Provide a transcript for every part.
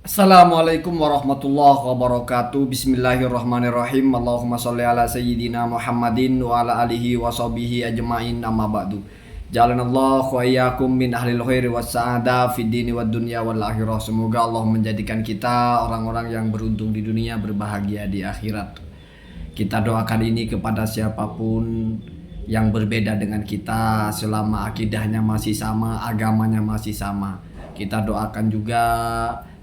Assalamualaikum warahmatullahi wabarakatuh. Bismillahirrahmanirrahim. Allahumma sholli ala sayyidina Muhammadin wa ala alihi wa sahbihi ajma'in, amma ba'du. Jalanallahu wa iyyakum min ahlil khairi was sa'ada fid dini wad dunya wal akhirah. Semoga Allah menjadikan kita orang-orang yang beruntung di dunia, berbahagia di akhirat. Kita doakan ini kepada siapapun yang berbeda dengan kita selama akidahnya masih sama, agamanya masih sama. Kita doakan juga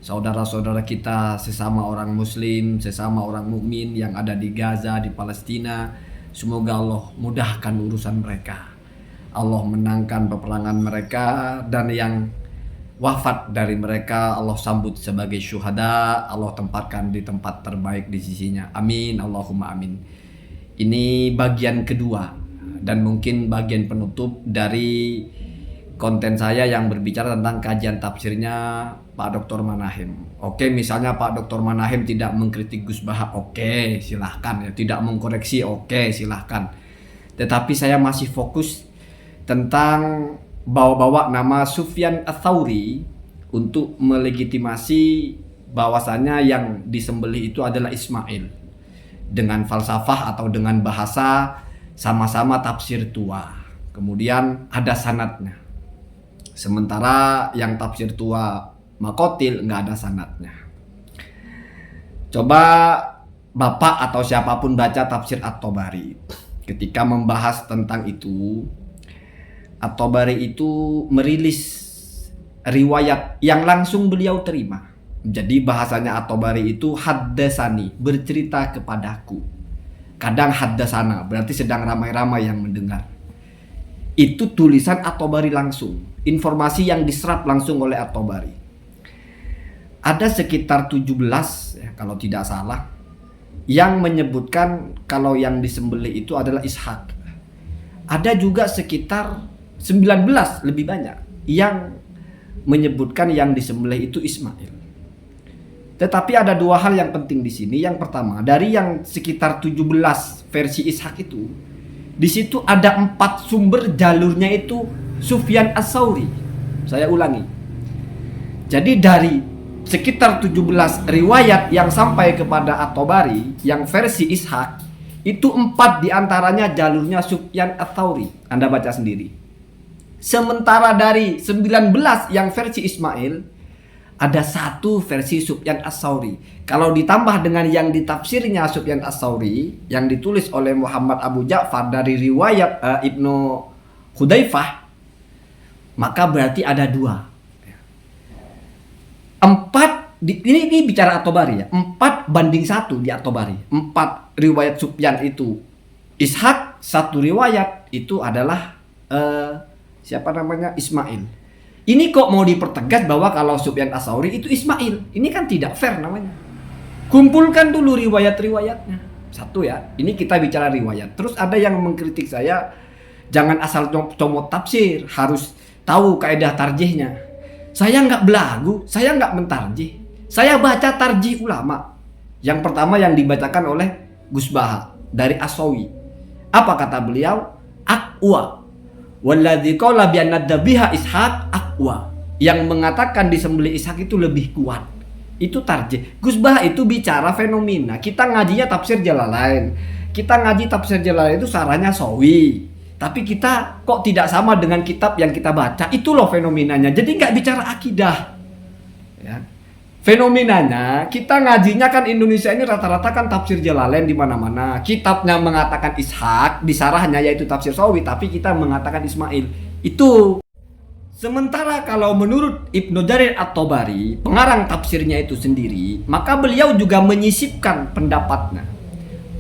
saudara-saudara kita sesama orang muslim, sesama orang mukmin yang ada di Gaza, di Palestina. Semoga Allah mudahkan urusan mereka. Allah menangkan peperangan mereka, dan yang wafat dari mereka Allah sambut sebagai syuhada. Allah tempatkan di tempat terbaik di sisinya. Amin, Allahumma amin. Ini bagian kedua dan mungkin bagian penutup dari konten saya yang berbicara tentang kajian tafsirnya Pak Dr. Manahim. Oke, misalnya Pak Dr. Manahim tidak mengkritik Gus Baha, oke, silahkan ya. Tidak mengkoreksi, oke, silahkan. Tetapi saya masih fokus tentang bawa-bawa nama Sufyan Ats-Tsauri untuk melegitimasi bahwasannya yang disembelih itu adalah Ismail, dengan falsafah atau dengan bahasa sama-sama tafsir tua. Kemudian ada sanadnya. Sementara yang tafsir tua Makotil nggak ada sanadnya. Coba Bapak atau siapapun baca tafsir At-Tabari. Ketika membahas tentang itu, At-Tabari itu merilis riwayat yang langsung beliau terima. Jadi bahasanya At-Tabari itu haddasani, bercerita kepadaku. Kadang haddasana, berarti sedang ramai-ramai yang mendengar. Itu tulisan At-Tabari langsung, informasi yang diserap langsung oleh At-Tabari. Ada sekitar 17 ya, kalau tidak salah, yang menyebutkan kalau yang disembelih itu adalah Ishak. Ada juga sekitar 19, lebih banyak, yang menyebutkan yang disembelih itu Ismail. Tetapi ada dua hal yang penting di sini. Yang pertama, dari yang sekitar 17 versi Ishak itu, di situ ada 4 sumber jalurnya itu Sufyan Ats-Tsauri. Saya ulangi. Jadi dari sekitar 17 riwayat yang sampai kepada At-Tabari yang versi Ishak, itu 4 diantaranya jalurnya Sufyan Ats-Tsauri. Anda baca sendiri. Sementara dari 19 yang versi Ismail, ada 1 versi Sufyan Ats-Tsauri. Kalau ditambah dengan yang ditafsirnya Sufyan Ats-Tsauri yang ditulis oleh Muhammad Abu Ja'far dari riwayat Ibnu Hudzaifah, maka berarti ada 2. 4 ini bicara At-Tabari ya. 4:1 di At-Tabari. 4 riwayat Sufyan itu Ishak, 1 riwayat itu adalah siapa namanya? Ismail. Ini kok mau dipertegas bahwa kalau Sufyan Ats-Tsauri itu Ismail. Ini kan tidak fair namanya. Kumpulkan dulu riwayat-riwayatnya. 1 ya. Ini kita bicara riwayat. Terus ada yang mengkritik saya, jangan asal comot tafsir, harus tahu kaidah tarjihnya. Saya nggak belagu, saya nggak mentarjih. Saya baca tarjih ulama. Yang pertama yang dibacakan oleh Gus Baha dari As-Sawi. Apa kata beliau? Aqwa. Walladzi qala bi anna dhabiha Ishaq aqwa. Yang mengatakan disembelih Ishak itu lebih kuat. Itu tarjih. Gus Baha itu bicara fenomena. Kita ngajinya tafsir Jalalain. Kita ngaji tafsir Jalalain itu sarahnya Sawi. Tapi kita kok tidak sama dengan kitab yang kita baca. Itu loh fenomenanya. Jadi nggak bicara akidah. Ya. Fenomenanya, kita ngajinya kan Indonesia ini rata-rata kan tafsir Jalalain di mana-mana. Kitabnya mengatakan Ishak, di sarahnya yaitu tafsir Sawi, tapi kita mengatakan Ismail. Itu. Sementara kalau menurut Ibnu Jarir At-Tabari, pengarang tafsirnya itu sendiri, maka beliau juga menyisipkan pendapatnya.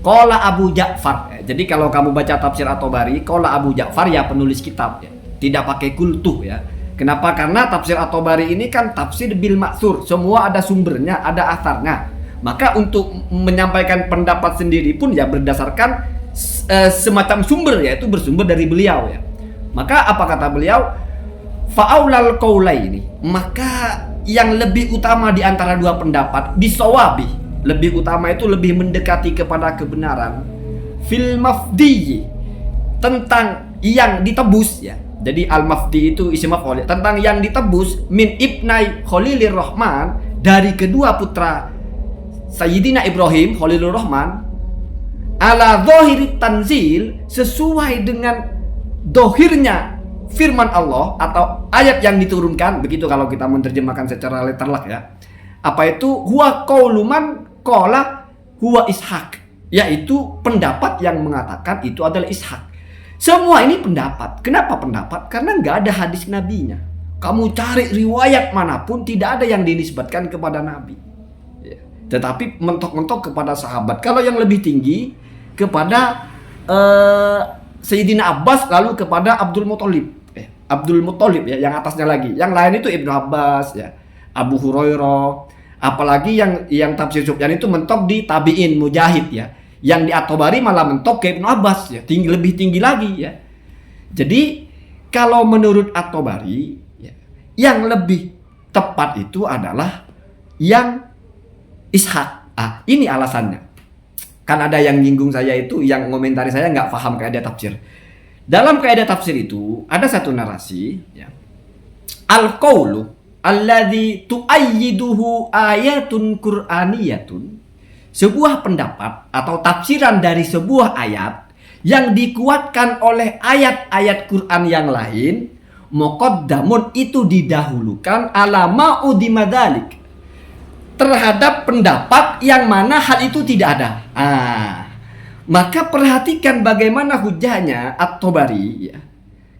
Qala Abu Ja'far. Jadi kalau kamu baca tafsir At-Tabari, qala Abu Ja'far ya penulis kitab ya. Tidak pakai kultuh ya. Kenapa? Karena tafsir At-Tabari ini kan tafsir bil ma'tsur. Semua ada sumbernya, ada asarnya. Maka untuk menyampaikan pendapat sendiri pun ya berdasarkan semacam sumber, yaitu bersumber dari beliau ya. Maka apa kata beliau? Fa'aulal qaulaini. Maka yang lebih utama di antara dua pendapat bisawabi, lebih utama itu lebih mendekati kepada kebenaran, fil mafdi, tentang yang ditebus ya. Jadi al-mafdi itu isim maf'ul, tentang yang ditebus min ibnai Khalilir Rahman, dari kedua putra Sayyidina Ibrahim Khalilur Rahman ala zahiri tanzil, sesuai dengan dohirnya firman Allah atau ayat yang diturunkan, begitu kalau kita menerjemahkan secara letterlek ya. Apa itu? Huwa qaulu man qala huwa Ishak, yaitu pendapat yang mengatakan itu adalah Ishak. Semua ini pendapat. Kenapa pendapat? Karena nggak ada hadis nabinya. Kamu cari riwayat manapun tidak ada yang dinisbatkan kepada nabi ya. Tetapi mentok-mentok kepada sahabat. Kalau yang lebih tinggi kepada Sayyidina Abbas, lalu kepada Abdul Muttalib ya, yang atasnya lagi. Yang lain itu Ibnu Abbas ya, Abu Hurairah, apalagi yang tafsir Sufyan itu mentok di tabi'in Mujahid ya. Yang di At-Tabari malah mentok ke Ibnu Abbas ya, lebih tinggi lagi ya. Jadi kalau menurut At-Tabari ya, yang lebih tepat itu adalah yang Ishak. Ini alasannya. Kan ada yang nyinggung saya itu, yang komentari saya nggak paham kaidah tafsir. Dalam kaidah tafsir itu ada satu narasi ya. Al-qaulu alladzi tu'ayyiduhu ayatun qur'aniyatun. Sebuah pendapat atau tafsiran dari sebuah ayat yang dikuatkan oleh ayat-ayat Quran yang lain, muqaddamun, itu didahulukan ala ma'udima dzalik, terhadap pendapat yang mana hal itu tidak ada. Maka perhatikan bagaimana hujahnya At-Tabari ya,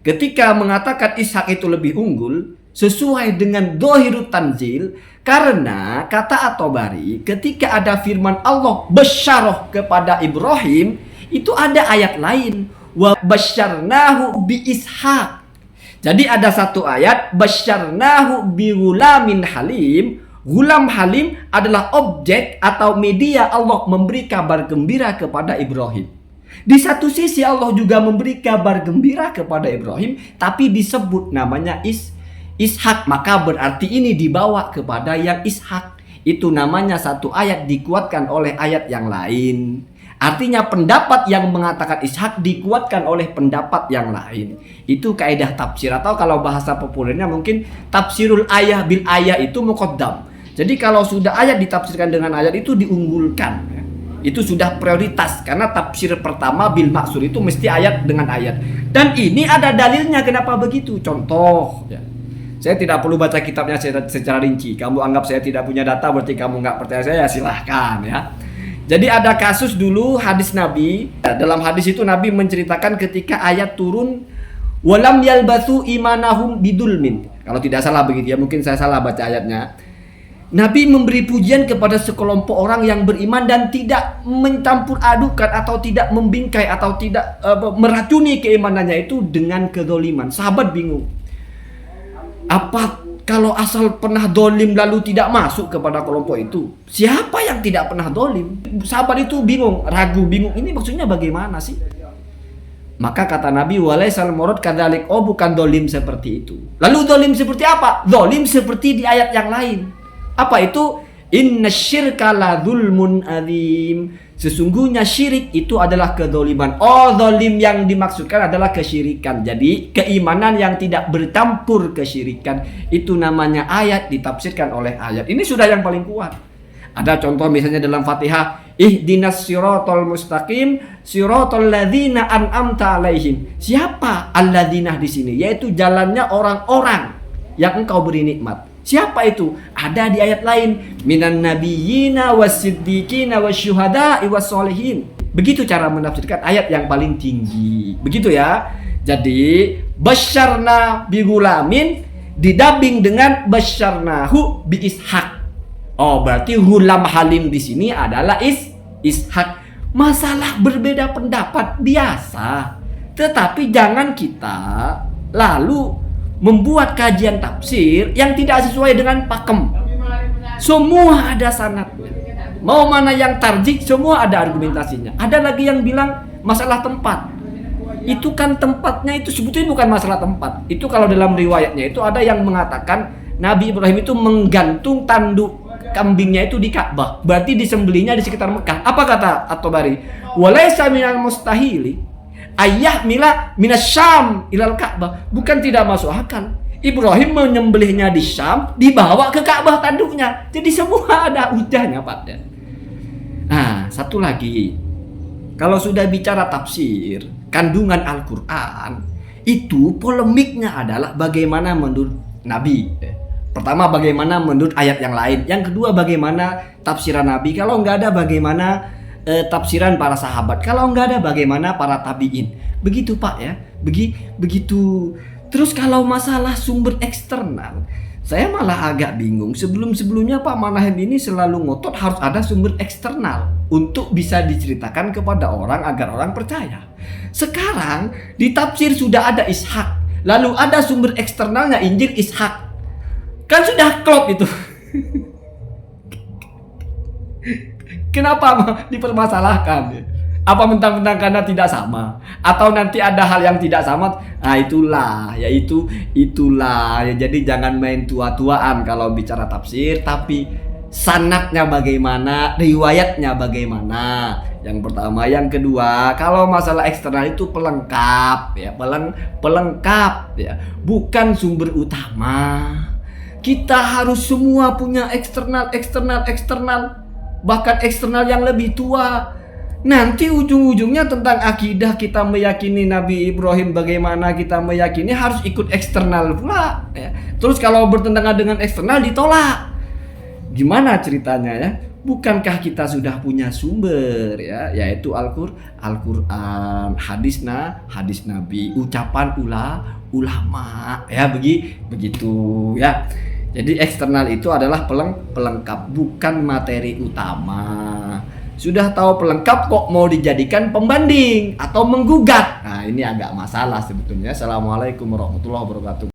ketika mengatakan Ishak itu lebih unggul sesuai dengan dhahirut tanzil, karena kata At-Tabari ketika ada firman Allah basyarah kepada Ibrahim, itu ada ayat lain, wa basyarnahu bi Ishak. Jadi ada satu ayat basyarnahu bi ghulamin halim. Gulam halim adalah objek atau media Allah memberi kabar gembira kepada Ibrahim. Di satu sisi Allah juga memberi kabar gembira kepada Ibrahim, tapi disebut namanya Ishak, maka berarti ini dibawa kepada yang Ishak. Itu namanya satu ayat dikuatkan oleh ayat yang lain. Artinya pendapat yang mengatakan Ishak dikuatkan oleh pendapat yang lain. Itu kaidah tafsir, atau kalau bahasa populernya mungkin tafsirul ayah bil ayah itu muqaddam. Jadi kalau sudah ayat ditafsirkan dengan ayat itu diunggulkan ya. Itu sudah prioritas, karena tafsir pertama bil maksur itu mesti ayat dengan ayat. Dan ini ada dalilnya kenapa begitu. Contoh ya. Saya tidak perlu baca kitabnya secara rinci. Kamu anggap saya tidak punya data, berarti kamu nggak percaya saya, silahkan ya. Jadi ada kasus dulu hadis Nabi. Dalam hadis itu Nabi menceritakan ketika ayat turun walam yalbatsu imanahum bidulmin. Kalau tidak salah begitu ya, mungkin saya salah baca ayatnya. Nabi memberi pujian kepada sekelompok orang yang beriman dan tidak mencampur adukan atau tidak membingkai atau tidak meracuni keimanannya itu dengan kezaliman. Sahabat bingung. Apa kalau asal pernah dolim lalu tidak masuk kepada kelompok itu? Siapa yang tidak pernah dolim? Sahabat itu bingung, ragu, bingung. Ini maksudnya bagaimana sih? Maka kata Nabi, walaisal murad kadzalik. Oh, bukan dolim seperti itu. Lalu dolim seperti apa? Dolim seperti di ayat yang lain. Apa itu? Innasyirka la dzulmun adzim. Sesungguhnya syirik itu adalah kedoliman. Oh, dolim yang dimaksudkan adalah kesyirikan. Jadi keimanan yang tidak bercampur kesyirikan, itu namanya ayat ditafsirkan oleh ayat. Ini sudah yang paling kuat. Ada contoh misalnya dalam Fatihah, ihdinas siratal mustaqim siratal ladzina an'amta alaihim. Siapa alladzina di sini? Yaitu jalannya orang-orang yang engkau beri nikmat. Siapa itu? Ada di ayat lain, minan nabiyyina wasiddiqina wasyuhada'i wassolihin. Begitu cara menafsirkan ayat yang paling tinggi. Begitu ya. Jadi basyarna bi gulamin didabing dengan basyarnahu bi Ishak. Oh, berarti gulam halim di sini adalah Ishak. Masalah berbeda pendapat biasa. Tetapi jangan kita lalu membuat kajian tafsir yang tidak sesuai dengan pakem. Semua ada sanadnya. Mau mana yang tarjih, semua ada argumentasinya. Ada lagi yang bilang masalah tempat. Itu kan tempatnya itu sebetulnya bukan masalah tempat. Itu kalau dalam riwayatnya itu ada yang mengatakan Nabi Ibrahim itu menggantung tanduk kambingnya itu di Ka'bah. Berarti disembelihnya di sekitar Mekah. Apa kata At-Tabari? Walaisa minal mustahili ayah mila minasyam ilal Ka'bah. Bukan tidak masuk akal. Ibrahim menyembelihnya di Syam, dibawa ke Ka'bah tanduknya. Jadi semua ada hujahnya, Pak. Nah, satu lagi. Kalau sudah bicara tafsir, kandungan Al-Quran, itu polemiknya adalah bagaimana menurut Nabi. Pertama, bagaimana menurut ayat yang lain. Yang kedua, bagaimana tafsiran Nabi. Kalau nggak ada, bagaimana tafsiran para sahabat. Kalau nggak ada, bagaimana para tabi'in. Begitu, Pak, ya. Begitu. Terus kalau masalah sumber eksternal, saya malah agak bingung. Sebelum-sebelumnya Pak Manahem ini selalu ngotot harus ada sumber eksternal untuk bisa diceritakan kepada orang agar orang percaya. Sekarang di tafsir sudah ada Ishak, lalu ada sumber eksternalnya Injil Ishak. Kan sudah klop itu. Kenapa dipermasalahkan? Apa mentang-mentang karena tidak sama? Atau nanti ada hal yang tidak sama? Nah itulah ya jadi jangan main tua-tuaan kalau bicara tafsir, tapi sanadnya bagaimana, riwayatnya bagaimana. Yang pertama, yang kedua, kalau masalah eksternal itu pelengkap ya, pelengkap ya, bukan sumber utama. Kita harus semua punya eksternal, bahkan eksternal yang lebih tua. Nanti ujung-ujungnya tentang akidah, kita meyakini Nabi Ibrahim bagaimana, kita meyakini harus ikut eksternal pula ya. Terus kalau bertentangan dengan eksternal ditolak. Gimana ceritanya ya? Bukankah kita sudah punya sumber ya, yaitu Al-Qur'an, hadis Nabi, ucapan ulama ya, begitu ya. Jadi eksternal itu adalah pelengkap, bukan materi utama. Sudah tahu pelengkap kok mau dijadikan pembanding atau menggugat. Nah, ini agak masalah sebetulnya. Assalamualaikum warahmatullahi wabarakatuh.